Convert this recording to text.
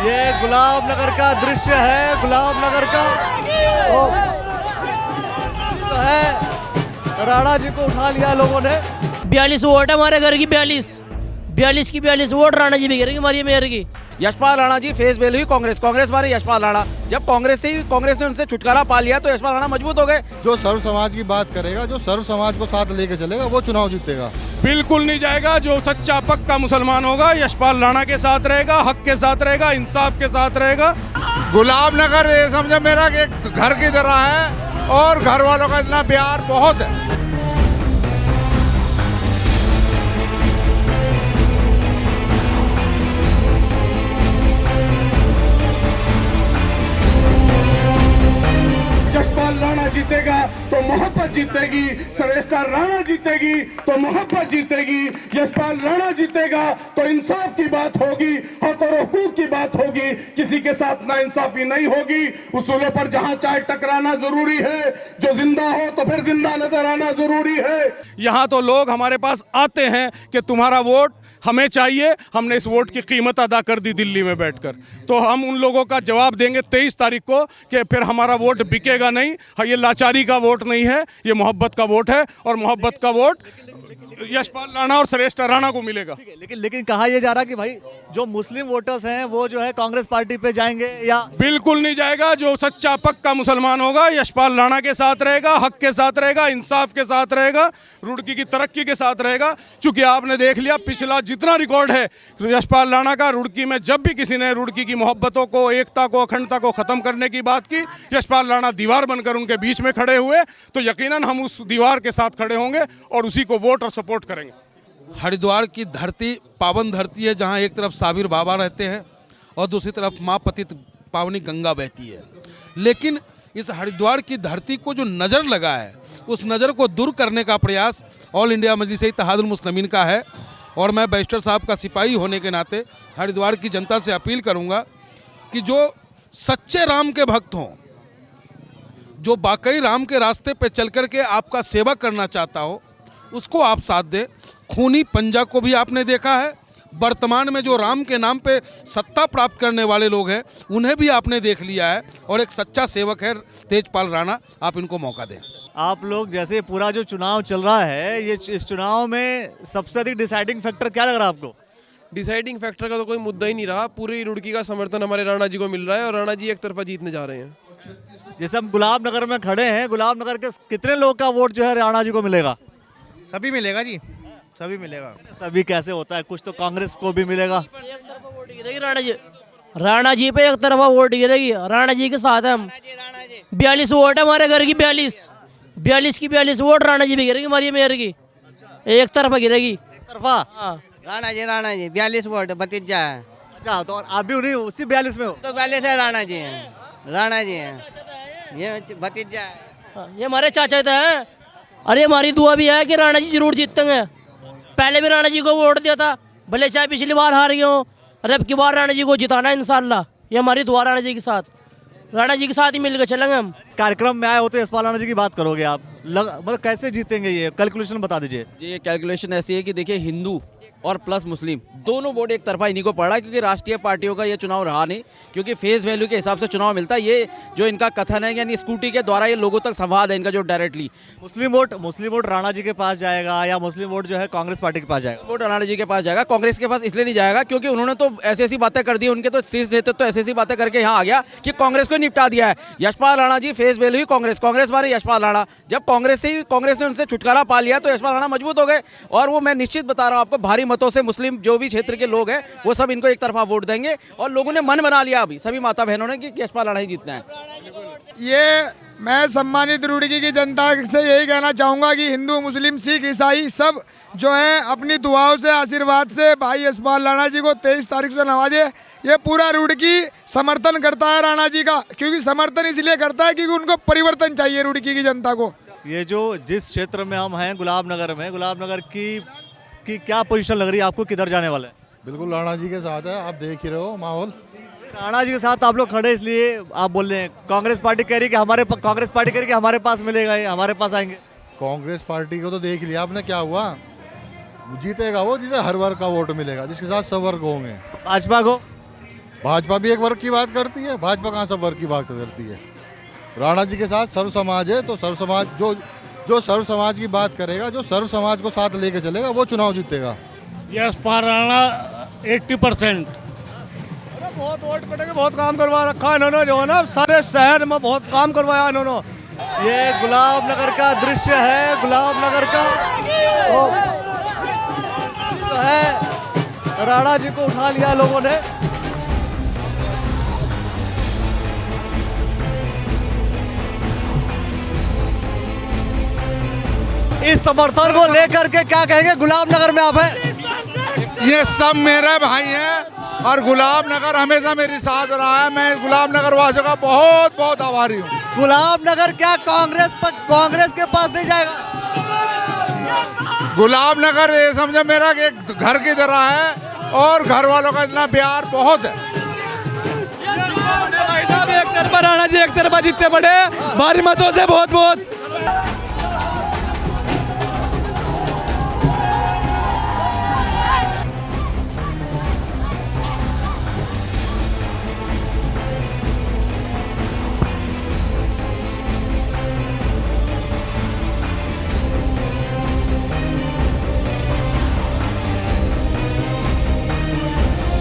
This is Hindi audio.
ये गुलाब नगर का दृश्य है, गुलाब नगर का है। राणा जी को उठा लिया लोगों ने। 42 वोट है हमारे घर की, 42 की 42 वोट राणा जी भी गिरेगी हमारी मेयर की। यशपाल राणा जी फेस वैल्यू ही कांग्रेस मारे यशपाल राणा। जब कांग्रेस ने उनसे छुटकारा पा लिया तो यशपाल राणा मजबूत हो गए। जो सर्व समाज की बात करेगा, जो सर्व समाज को साथ लेके चलेगा, वो चुनाव जीतेगा। बिल्कुल नहीं जाएगा। जो सच्चा पक्का मुसलमान होगा यशपाल राणा के साथ रहेगा, हक के साथ रहेगा, इंसाफ के साथ रहेगा। गुलाब नगर ये समझो मेरा एक घर की तरह है और घर वालों का इतना प्यार बहुत है। यशपाल राणा जीतेगा तो मोहब्बत जीतेगी, श्रेष्ठा राणा जीतेगी तो मोहब्बत जीतेगी, यशपाल राणा जीतेगा तो इंसाफ की बात होगी, हक और हुकूक की बात होगी, किसी के साथ नाइंसाफी नहीं होगी। उसूलों पर जहां चाहे टकराना जरूरी है, जो जिंदा हो तो फिर जिंदा नजर आना जरूरी है। यहाँ तो लोग हमारे पास आते हैं कि तुम्हारा वोट हमें चाहिए, हमने इस वोट की कीमत अदा कर दी दिल्ली में बैठकर, तो हम उन लोगों का जवाब देंगे 23 तारीख को कि फिर हमारा वोट बिकेगा नहीं। ये लाचारी का वोट नहीं है, ये मोहब्बत का वोट है और मोहब्बत का वोट यशपाल राणा और श्रेष्ठ राणा को मिलेगा। लेकिन कहा यह जा रहा कि भाई जो मुस्लिम वोटर्स हैं वो जो है कांग्रेस पार्टी पे जाएंगे, या बिल्कुल नहीं जाएगा। जो सच्चा पक्का मुसलमान होगा यशपाल राणा के साथ रहेगा, हक के साथ रहेगा, इंसाफ के साथ रहेगा, रुड़की की तरक्की के साथ रहेगा। चूंकि आपने देख लिया पिछला जितना रिकॉर्ड है यशपाल राणा का, रुड़की में जब भी किसी ने रुड़की की मोहब्बतों को, एकता को, अखंडता को खत्म करने की बात की, यशपाल राणा दीवार बनकर उनके बीच में खड़े हुए, तो यकीनन हम उस दीवार के साथ खड़े होंगे और उसी को वोट और सपोर्ट करेंगे। हरिद्वार की धरती पावन धरती है, जहाँ एक तरफ साबिर बाबा रहते हैं और दूसरी तरफ माँ पतित पावनी गंगा बहती है। लेकिन इस हरिद्वार की धरती को जो नज़र लगा है, उस नज़र को दूर करने का प्रयास ऑल इंडिया मजलिस इत्तेहादुल मुस्लिमीन का है। और मैं बैरिस्टर साहब का सिपाही होने के नाते हरिद्वार की जनता से अपील करूँगा कि जो सच्चे राम के भक्त हों, जो वाकई राम के रास्ते पे चल कर के आपका सेवा करना चाहता हो, उसको आप साथ दें। खूनी पंजा को भी आपने देखा है, वर्तमान में जो राम के नाम पे सत्ता प्राप्त करने वाले लोग हैं उन्हें भी आपने देख लिया है, और एक सच्चा सेवक है तेजपाल राणा, आप इनको मौका दें। आप लोग जैसे पूरा जो चुनाव चल रहा है, ये इस चुनाव में सबसे अधिक डिसाइडिंग फैक्टर क्या लग रहा है आपको? डिसाइडिंग फैक्टर का तो कोई मुद्दा ही नहीं रहा। पूरी रुड़की का समर्थन हमारे राणा जी को मिल रहा है और राणा जी एक तरफा जीतने जा रहे हैं। जैसे हम गुलाब नगर में खड़े हैं, गुलाब नगर के कितने लोग का वोट जो है राणा जी को मिलेगा? सभी मिलेगा जी, सभी मिलेगा। सभी कैसे होता है, कुछ तो कांग्रेस को भी मिलेगा। राणा जी पे एक तरफा वोट गिरेगी, राणा जी के साथ है हम। 42 वोट है हमारे घर की, 42 की 42 वोट राणा जी भी गिरेगी हमारी मेयर की, एक तरफा गिरेगी। तरफा राणा जी 42 वोट भतीजा है। अच्छा, तो और आप भी उन्हीं उसी 42 में हो? तो 42 है, राणा जी हैं, ये भतीजा है। ये हमारे चाचा तो हैं। अरे हमारी दुआ भी है कि राणा जी जरूर जीतेंगे। पहले भी राणा जी को वोट दिया था, भले चाहे पिछली बार हार गए हो, अरे अब की बार राणा जी को जिताना इंशाल्लाह। ये हमारी दुआ राणा जी के साथ, राणा जी के साथ ही मिलकर चलेंगे हम। कार्यक्रम में आए हो तो यशपाल राणा जी की बात करोगे आप, मतलब कैसे जीतेंगे, ये कैलकुलेशन बता दीजिए। जी ये कैलकुलेशन ऐसी है कि देखिए हिंदू और प्लस मुस्लिम दोनों वोट एक तरफा इन्हीं को पड़ रहा है, क्योंकि राष्ट्रीय पार्टियों का ये चुनाव रहा नहीं, क्योंकि फेस वैल्यू के हिसाब से चुनाव मिलता है। ये जो इनका कथन है, यानी स्कूटी के द्वारा ये लोगों तक संवाद है इनका जो डायरेक्टली। मुस्लिम वोट राणा जी के पास जाएगा या मुस्लिम वोट जो है कांग्रेस पार्टी के पास जाएगा? वोट राणा जी के पास जाएगा, कांग्रेस के पास इसलिए नहीं जाएगा क्योंकि उन्होंने तो ऐसी ऐसी बातें कर दी, उनके तो शीर्ष नेतृत्व तो ऐसी ऐसी बातें करके यहाँ आ गया कि कांग्रेस को निपटा दिया है। यशपाल राणा जी फेस वैल्यू ही कांग्रेस मारे यशपाल राणा। जब कांग्रेस ने उनसे छुटकारा पा लिया तो यशपाल राणा मजबूत हो गए, और वो मैं निश्चित बता रहा हूँ आपको, भारी मतों से मुस्लिम जो भी क्षेत्र के लोग हैं वो सब इनको एक तरफा वोट देंगे, और लोगों ने मन बना लिया अभी सभी माता बहनों ने कि यशपाल राणा ही जीतना है। ये मैं सम्मानित रुड़की की जनता से यही कहना चाहूँगा कि हिंदू, मुस्लिम, सिख, ईसाई सब जो हैं अपनी दुआओं से, आशीर्वाद से भाई यशपाल राणा जी को 23 तारीख से नवाजे। ये पूरा रुड़की समर्थन करता है राणा जी का, क्योंकि समर्थन इसलिए करता है क्योंकि उनको परिवर्तन चाहिए रुड़की की जनता को। ये जो जिस क्षेत्र में हम हैं गुलाब नगर की क्या पोजीशन लग रही है आपको, किधर जाने वाला है? बिल्कुल राणा जी के साथ है, आप देख ही रहे हो माहौल। राणा जी के साथ आप लोग खड़े इसलिए आप बोल रहे हैं, कांग्रेस पार्टी कह रही है कि हमारे पास मिलेगा, ये हमारे पास आएंगे। कांग्रेस पार्टी को तो देख लिया आपने क्या हुआ, जीतेगा वो जिसे हर वर्ग का वोट मिलेगा, जिसके साथ सब वर्ग होंगे। भाजपा को भाजपा भी एक वर्ग की बात करती है, भाजपा कहाँ सब वर्ग की बात करती है। राणा जी के साथ सर्व समाज है, तो सर्व समाज जो सर्व समाज की बात करेगा, जो सर्व समाज को साथ लेके चलेगा, वो चुनाव जीतेगा। यशपाल राणा 80%। बहुत वोट पड़ेगा, बहुत काम करवा रखा है इन्होंने, जो है ना सारे शहर में बहुत काम करवाया इन्होंने। ये गुलाब नगर का दृश्य है, गुलाब नगर का है, राणा जी को उठा लिया लोगों ने। इस समर्थन को लेकर के क्या कहेंगे गुलाब नगर में आप हैं? ये सब मेरे भाई हैं और गुलाब नगर हमेशा मेरे साथ रहा है। मैं गुलाब नगर वासियों का बहुत बहुत आभारी हूँ। गुलाब नगर क्या कांग्रेस के पास नहीं जाएगा? गुलाब नगर ये समझो मेरा एक घर की तरह है और घर वालों का इतना प्यार बहुत है। एक तरफा राणा जी एक तरफा जीतते पड़े भारी मतों से, बहुत बहुत